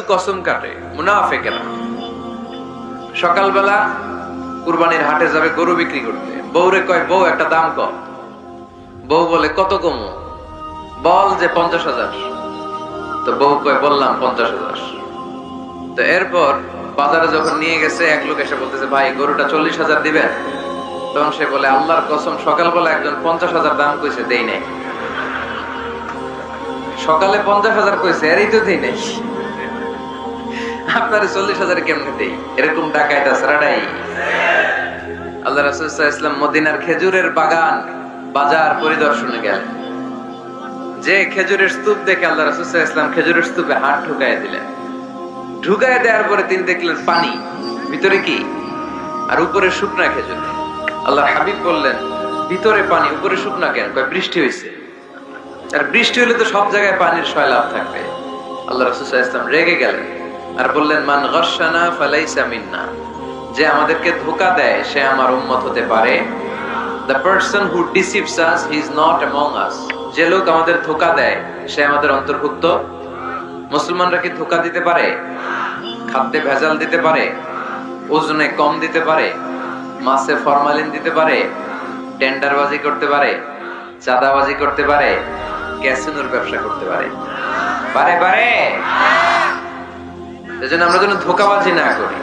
কসম কাটে মুনাফিকেরা। সকালবেলা কুরবানির হাটে যাবে গরু বিক্রি করতে, বউরে কয় বউ একটা দাম কম। বউ বলে কত কমু? বল যে 50,000। তো বউ কয় বললাম 50,000। তো এরপর বাজারে যখন নিয়ে গেছে এক লোক এসে বলতেছে ভাই গরুটা 40,000 দিবেন। তখন সে বলে আল্লাহর কসম সকালবেলা একজন 50,000 দাম কইছে, দেই নাই। সকালে 50,000 কইছে, এরই তো দেই নাই। আপনারে 40,000 কেমনে দেই? এরকম ডাকাইত আসরাডাই। আল্লাহ রাসূল সাল্লাল্লাহু আলাইহি ওয়াসাল্লাম মদিনার খেজুরের বাগান বাজার পরিদর্শনে গেলেন। যে খেজুরের স্তূপ দেখে আল্লাহ রাসূল সাল্লাল্লাহু আলাইহি ওয়াসাল্লাম খেজুরের স্তূপে হাত ঢুকাইয়া দিলেন। ঢুকাইয়া দেওয়ার পরে তিনি দেখলেন পানি, ভিতরে কি? আর উপরে শুকনা খেজুর। আল্লাহর হাবিব বললেন ভিতরে পানি উপরে শুকনা কেন? কয় বৃষ্টি হয়েছে। আর বৃষ্টি হলে তো সব জায়গায় পানির সয়লাভ থাকবে। আল্লাহ রাসূল সাল্লাল্লাহু আলাইহি ওয়াসাল্লাম রেগে গেলেন আর বললেন মান গাশশানা ফালাইসা মিন্না, যে আমাদেরকে ধোঁকা দেয় সে আমার উম্মত হতে পারে। The person who deceives us, he is not among us. যে লোক আমাদের ধোঁকা দেয় সে আমাদের অন্তর্ভুক্ত। মুসলমানরা কি ধোঁকা দিতে পারে? খাদ্যে ভেজাল দিতে পারে? ওজনে কম দিতে পারে? মাছে ফরমালিন দিতে পারে? টেন্ডারবাজি করতে পারে? চাঁদাবাজি করতে পারে? ক্যাসিনোর ব্যবসা করতে পারে? পারে পারে। এজন্য আমরা যেন ধোঁকাবাজি না করি।